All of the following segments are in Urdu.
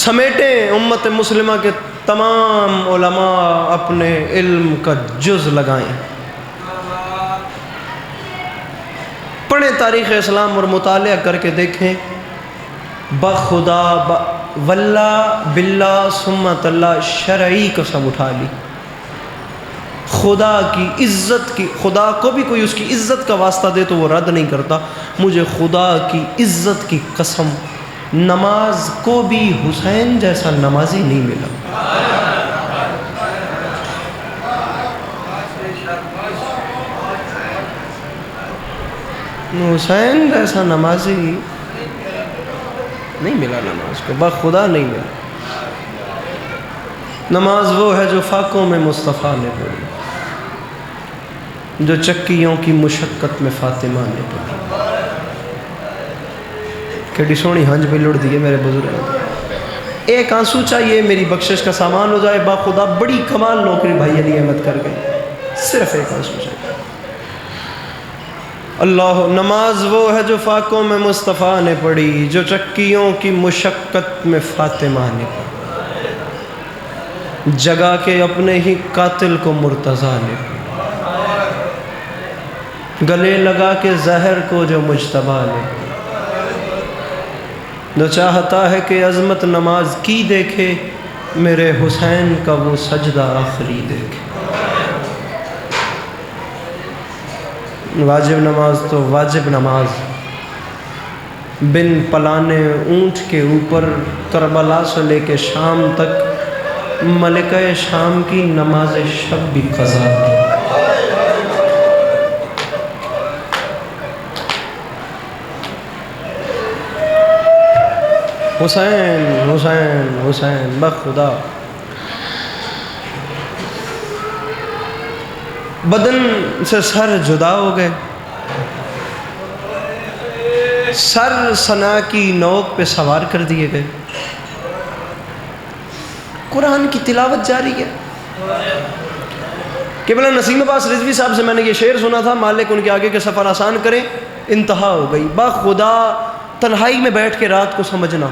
سمیٹیں امت مسلمہ کے تمام علماء اپنے علم کا جز لگائیں، پڑھیں تاریخ اسلام اور مطالعہ کر کے دیکھیں، بخدا واللہ باللہ سمت اللہ شرعی قسم اٹھا لی، خدا کی عزت کی، خدا کو بھی کوئی اس کی عزت کا واسطہ دے تو وہ رد نہیں کرتا، مجھے خدا کی عزت کی قسم نماز کو بھی حسین جیسا نمازی نہیں ملا۔ حسین جیسا نمازی نہیں ملا، نماز کو بخدا نہیں ملا۔ نماز وہ ہے جو فاقوں میں مصطفیٰ نے پڑھی، جو چکیوں کی مشقت میں فاطمہ نے پڑھی۔ کیڑی سونی ہنج بھی لڑ دیئے میرے بزرگ، ایک آنسو چاہیے میری بخشش کا سامان ہو جائے، باخدا بڑی کمال نوکری بھائی علی احمد کر گئے، صرف ایک آنسو چاہیے۔ اللہ نماز وہ ہے جو فاقوں میں مصطفیٰ نے پڑھی، جو چکیوں کی مشقت میں فاطمہ نے پڑھی، جگا کے اپنے ہی قاتل کو مرتضیٰ نے پڑھی، گلے لگا کے زہر کو جو مجتبیٰ نے پڑھی، جو چاہتا ہے کہ عظمت نماز کی دیکھے، میرے حسین کا وہ سجدہ آخری دیکھے۔ واجب نماز تو واجب نماز، بن پلانے اونٹ کے اوپر کربلا سے لے کے شام تک ملکہ شام کی نماز شب بھی قضا کی۔ حسین حسین حسین بخدا، بدن سے سر جدا ہو گئے، سر ثنا کی نوک پہ سوار کر دیے گئے، قرآن کی تلاوت جاری ہے۔ قبلہ نسیم عباس رضوی صاحب سے میں نے یہ شعر سنا تھا، مالک ان کے آگے کے سفر آسان کریں، انتہا ہو گئی۔ باخدا تنہائی میں بیٹھ کے رات کو سمجھنا،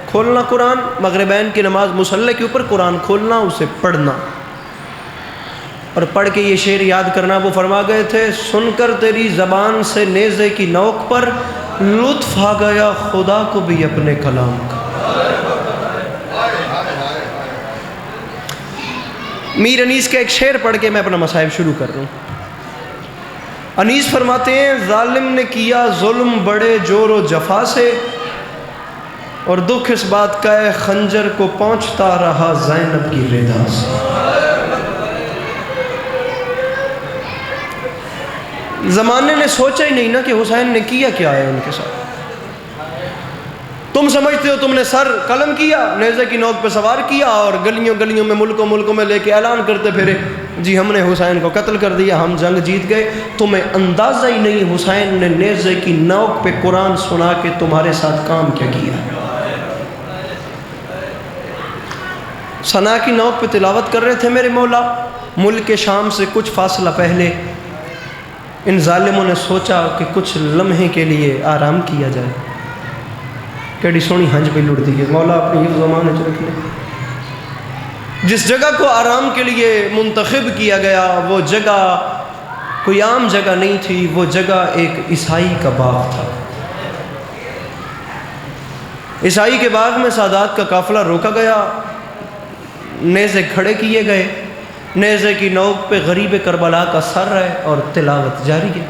کھولنا قرآن، مغربین کی نماز مصلی کے اوپر قرآن کھولنا، اسے پڑھنا اور پڑھ کے یہ شعر یاد کرنا۔ وہ فرما گئے تھے، سن کر تیری زبان سے نیزے کی نوک پر لطف آ گیا خدا کو بھی اپنے کلام کا۔ میر انیس کے ایک شعر پڑھ کے میں اپنا مصائب شروع کر رہا ہوں۔ انیس فرماتے ہیں، ظالم نے کیا ظلم بڑے جور و جفا سے، اور دکھ اس بات کا ہے خنجر کو پہنچتا رہا زینب کی ردا سے۔ زمانے نے سوچا ہی نہیں نا کہ حسین نے کیا کیا ہے ان کے ساتھ۔ تم سمجھتے ہو تم نے سر قلم کیا، نیزے کی نوک پہ سوار کیا اور گلیوں گلیوں میں ملکوں میں لے کے اعلان کرتے پھرے، جی ہم نے حسین کو قتل کر دیا، ہم جنگ جیت گئے۔ تمہیں اندازہ ہی نہیں حسین نے نیزے کی نوک پہ قرآن سنا کے تمہارے ساتھ کام کیا کیا۔ ثنا کی نوک پہ تلاوت کر رہے تھے میرے مولا، ملک شام سے کچھ فاصلہ پہلے ان ظالموں نے سوچا کہ کچھ لمحے کے لیے آرام کیا جائے۔ کیڑی سونی ہنج پہ لڑ دی ہے، مولا اپنی حفظ و امان وچ رکھ لے۔ جس جگہ کو آرام کے لیے منتخب کیا گیا وہ جگہ کوئی عام جگہ نہیں تھی، وہ جگہ ایک عیسائی کا باغ تھا۔ عیسائی کے باغ میں سادات کا قافلہ روکا گیا، نیزے کھڑے کیے گئے، نیزے کی نوک پہ غریب کربلا کا سر ہے اور تلاوت جاری ہے۔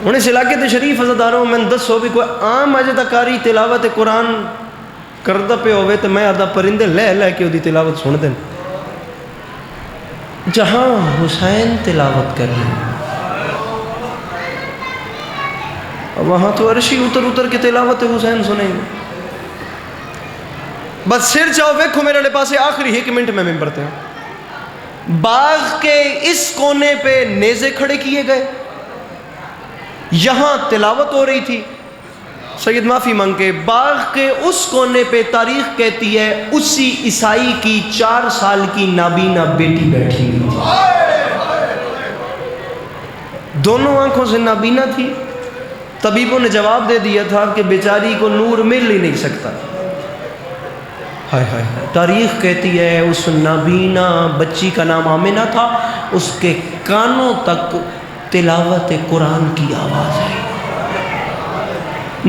انہیں اس علاقے تے شریف عزاداروں میں دسو بھی کوئی عام اجدکاری تلاوت قرآن کردہ پہ ہوئے تو میں آدھا پرندے لے کے وہ دی تلاوت سن دیں، جہاں حسین تلاوت کر رہے ہیں وہاں تو عرشی اتر کے تلاوت حسین سنیں گے۔ بس سر چاہو ویکھو میرے لئے پاسے آخری 1 منٹ میں ممبرتے ہیں۔ باغ کے اس کونے پہ نیزے کھڑے کیے گئے، یہاں تلاوت ہو رہی تھی۔ سید معافی مانگ کے باغ کے اس کونے پہ تاریخ کہتی ہے اسی عیسائی کی 4 سال کی نابینا بیٹی بیٹھی ہوئی تھی، دونوں آنکھوں سے نابینا تھی۔ طبیبوں نے جواب دے دیا تھا کہ بیچاری کو نور مل ہی نہیں سکتا، ہائے ہائے ہائے، تاریخ کہتی ہے اس نابینا بچی کا نام آمنہ تھا، اس کے کانوں تک تلاوت قرآن کی آواز آئی،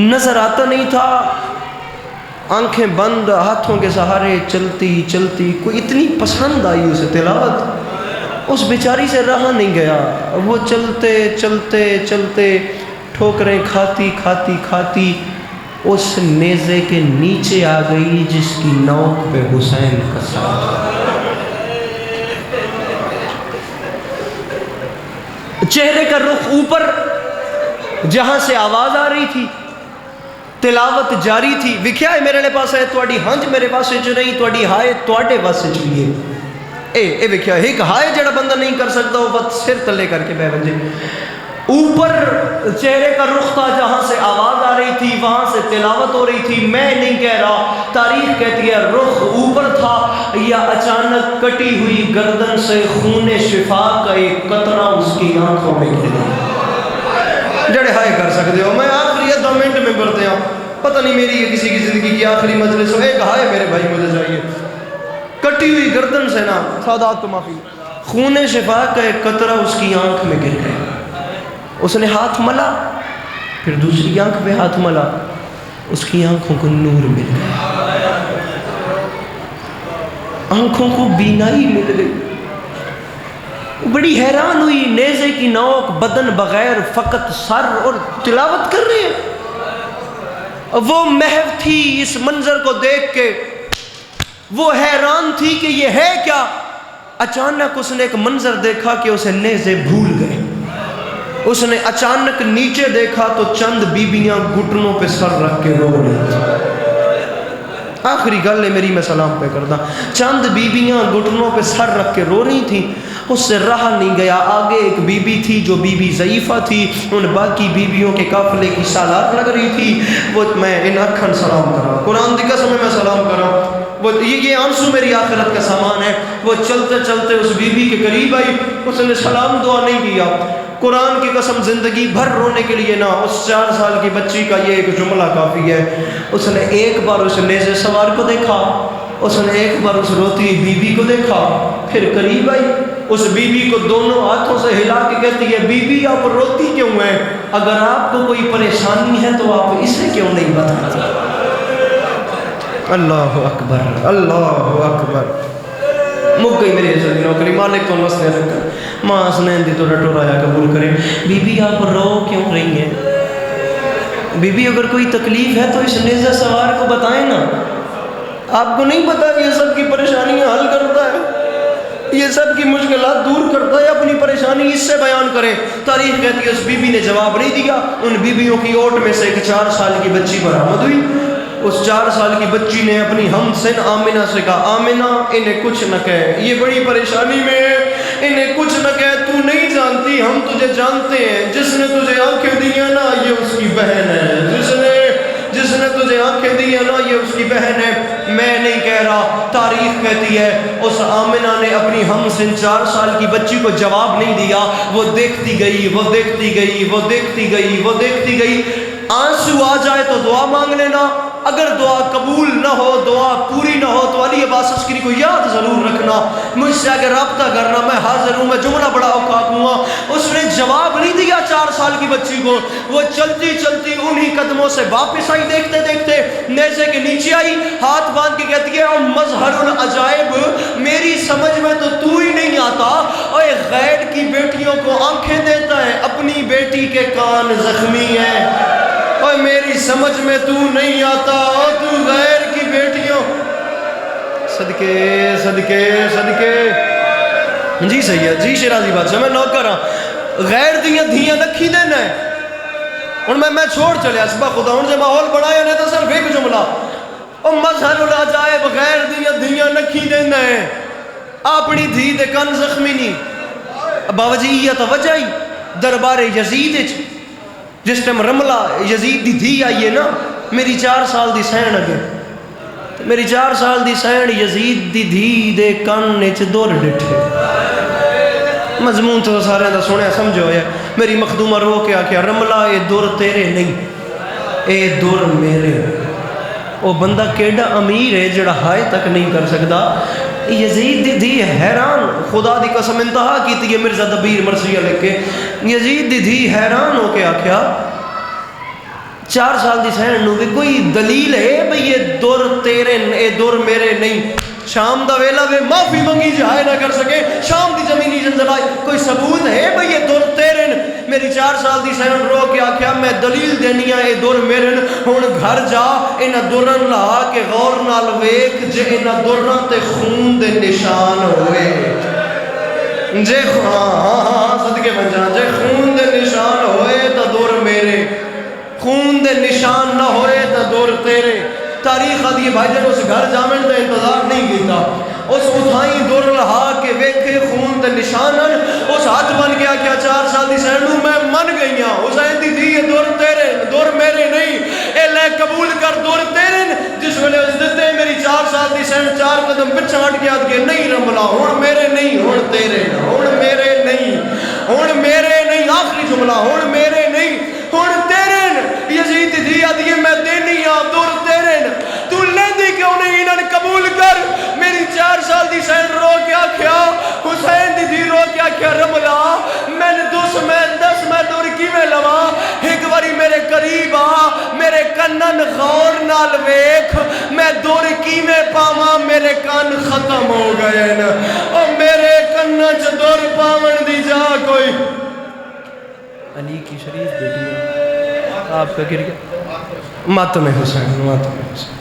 نظر آتا نہیں تھا، آنکھیں بند ہاتھوں کے سہارے چلتی چلتی، کوئی اتنی پسند آئی اسے تلاوت، اس بیچاری سے رہا نہیں گیا، وہ چلتے چلتے چلتے ٹھوکریں کھاتی کھاتی کھاتی اس نیزے کے نیچے آ گئی جس کی نوک پہ حسین کا سر تھا۔ چہرے کا رخ اوپر، جہاں سے آواز آ رہی تھی، تلاوت جاری تھی، وکھیا ہے میرے پاس ہے تواڈی ہنج میرے پاس چ نہیں، تواڈی ہائے تواڈے پاس چ بھی ہے، اے وکھیا ایک ہائے جڑا بندہ نہیں کر سکتا وہ بس سر تلے کر کے بہ بنجے، اوپر چہرے کا رخ تھا جہاں سے آواز آ رہی تھی، وہاں سے تلاوت ہو رہی تھی، میں نہیں کہہ رہا، تاریخ کہتی ہے رخ اوپر تھا، یا اچانک کٹی ہوئی گردن سے خون شفا کا ایک قطرہ اس کی آنکھوں میں گر گیا۔ جڑے ہائے کر سکتے ہو، میں آخری 2 منٹ میں پڑھتے ہوں، پتہ نہیں میری یہ کسی کی زندگی کی آخری مجلس ہو، ایک ہائے میرے بھائی مجھے چاہیے، کٹی ہوئی گردن سے نا، سادات کو معافی، خون شفا کا ایک قطرہ اس کی آنکھ میں گر گیا، اس نے ہاتھ ملا، پھر دوسری آنکھ پہ ہاتھ ملا، اس کی آنکھوں کو نور مل گیا، آنکھوں کو بینائی مل گئی، بڑی حیران ہوئی، نیزے کی نوک، بدن بغیر، فقط سر، اور تلاوت کر رہے ہیں۔ وہ محو تھی اس منظر کو دیکھ کے، وہ حیران تھی کہ یہ ہے کیا، اچانک اس نے ایک منظر دیکھا کہ اسے نیزے بھول گئے، اس نے اچانک نیچے دیکھا تو چند بیبیاں گھٹنوں پہ سر رکھ کے رو رہی تھیں، آخری گل ہے میری، میں سلام پہ کرتا، چند بیبیاں گھٹنوں پہ سر رکھ کے رو رہی تھیں، اس سے رہا نہیں گیا، آگے ایک بی بی تھی جو بی بی ضعیفہ تھی، ان باقی بیبیوں کے قافلے کی سالار لگ رہی تھی، وہ میں ان اکھن سلام کرا، قرآن دی قسم میں سلام کرا، وہ یہ آنسو میری آخرت کا سامان ہے، وہ چلتے چلتے اس بی بی کے قریب آئی، اس نے سلام دعا نہیں کیا، قرآن کی قسم زندگی بھر رونے کے لیے نہ، اس 4 سال کی بچی کا یہ ایک جملہ کافی ہے، اس نے ایک بار اس نیزے سوار کو دیکھا، اس نے ایک بار اس روتی بی بی کو دیکھا، پھر قریب آئی، اس بی بی کو دونوں ہاتھوں سے ہلا کے کہتی ہے، بی بی آپ روتی کیوں ہیں؟ اگر آپ کو کوئی پریشانی ہے تو آپ اسے کیوں نہیں بتاتی؟ اللہ اکبر، اللہ اکبر، مک گئی میری عزت نوکری، مالک تو مسئلہ رکھا، ماں حسنین دی تو رٹو رایا قبول کرے، بی بی آپ رو کیوں رہی ہیں؟ بی بی اگر کوئی تکلیف ہے تو اس نیزہ سوار کو بتائیں نا، آپ کو نہیں پتا کہ یہ سب کی پریشانیاں حل کرتا ہے، یہ سب کی مشکلات دور کرتا ہے، اپنی پریشانی اس سے بیان کریں۔ تاریخ کہتی ہے اس بی بی نے جواب نہیں دیا، ان بیویوں کی اوٹ میں سے ایک 4 سال کی بچی برآمد ہوئی، اس 4 سال کی بچی نے اپنی ہم سن آمنہ سے کہا، آمنہ انہیں کچھ نہ کہے، یہ بڑی پریشانی میں ہے، انہیں کچھ نہ کہے، تو نہیں جانتی ہم تجھے جانتے ہیں، جس نے تجھے آنکھیں دی ہیں نا یہ اس کی بہن ہے، جس نے تجھے آنکھیں دی ہیں نا یہ اس کی بہن ہے، میں نہیں کہہ رہا۔ تاریخ کہتی ہے اس آمنہ نے اپنی ہم سن 4 سال کی بچی کو جواب نہیں دیا، وہ دیکھتی گئی، وہ دیکھتی گئی، وہ دیکھتی گئی، وہ دیکھتی گئی، آنسو آ جائے تو دعا مانگ لینا، اگر دعا قبول نہ ہو، دعا پوری نہ ہو تو علی عباس عسکری کو یاد ضرور رکھنا، مجھ سے اگر رابطہ کرنا، میں حاضر ہوں، میں جملہ بڑا اوقات ہوں۔ اس نے جواب نہیں دیا 4 سال کی بچی کو، وہ چلتی چلتی انہی قدموں سے واپس آئی، دیکھتے دیکھتے نیزے کے نیچے آئی، ہاتھ باندھ کے کہتی ہے، مظہر العجائب، میری سمجھ میں تو ہی نہیں آتا، اور غیر کی بیٹیوں کو آنکھیں دیتا ہے، اپنی بیٹی کے کان زخمی ہیں، اور میری سمجھ میں تو نہیں آتا، اور تو غیر کی بیٹیوں، صدقے صدقے صدقے، جی سید جی شیرازی بادشاہ، میں نوکر ہاں، غیر دیاں دھیاں نکھی دینا ہے، اور میں چھوڑ چلے اسبا خدا ہوں، جب ماحول بڑھایا نہیں تو صرف ایک جملہ، اور مظہر العجائب، غیر دیاں دھیاں نکھی دینا ہے، اپنی دھی دے کن زخمی نہیں، بابا جی یہ تو وجہ ہی دربار یزید جس ٹائم رملہ یزید دی دھی آئیے نا، میری 4 سال دی سین اگے، میری 4 سال دی سین یزید دی دھی دے کن نیچے دور ڈٹھے، مضمون تو سارے دا سنے سمجھو ہے، میری مخدومہ رو کے آکھیا، رملہ اے دور تیرے نہیں، اے دور میرے، وہ بندہ کیڈا امیر ہے جڑا ہائے تک نہیں کر سکتا. یزید دی دھی حیران، خدا دی قسم انتہا کی مرزا دبیر مرثیہ لکھ کے، یزید دی دھی حیران ہو کے آکھیا 4 سال دی سہن نو بھی کوئی دلیل ہے بھئی یہ دور تیرے اے دور میرے نہیں؟ شام دا ویلا وے معافی منگی جائے نہ کر سکے، شام دی زمینی زلزلائی، کوئی ثبوت ہے بھئی یہ دور تیرے؟ میری 4 سال دی سہن رو کے آکھیا میں دلیل دینی اے دور میرے، ہن گھر جا انہاں دورن لا کے غور نال ویکھ جے انہاں دورن تے خون دے نشان ہوئے، جے ہاں صدقے بن جانا، جے خون دے نشان ہوئے تو دور میرے، خون دے نشان نہ ہوئے تو دور تیرے. تاریخ آدھی بھائی جن اس گھر جامن دا انتظار نہیں کیتا، اس اتھائیں دور لہا کے ویکھے خون دے نشانن، اس ہاتھ بن گیا کیا 4 سال دی سینڈو میں من گئی ہاں، حسین دی تھی یہ دور تیرے دور میرے نہیں، اے لے قبول کر دور تیرے. جس ویلے اس دیتے میری 4 سال دی سینڈ 4 قدم پچھا ہٹ گیا کہ نہیں رملا ہون میرے نہیں ہون تیرے، ہون میرے نہیں ہون میرے نہیں، آخری جملہ ہون میرے نہیں ہون تیرے. یزید دی آدھی میں دینی ہاں دور تیرے، تو لیندی کیوں نہیں انہاں قبول کر. میری 4 سال دی سین رو کے آکھیا، حسین دی دی رو کے آکھیا رملا میں نے 10 میں دور کی میں لوا، ایک باری میرے قریب آ، میرے کنن غور نال ویکھ، میں دور کی میں پاواں میرے کان ختم ہو گئے نا، اور میرے کنن چ دور پاون دی جا کوئی. علی کی شریف بیٹی آپ کا گر گیا ماتم حسین، ماتم حسین.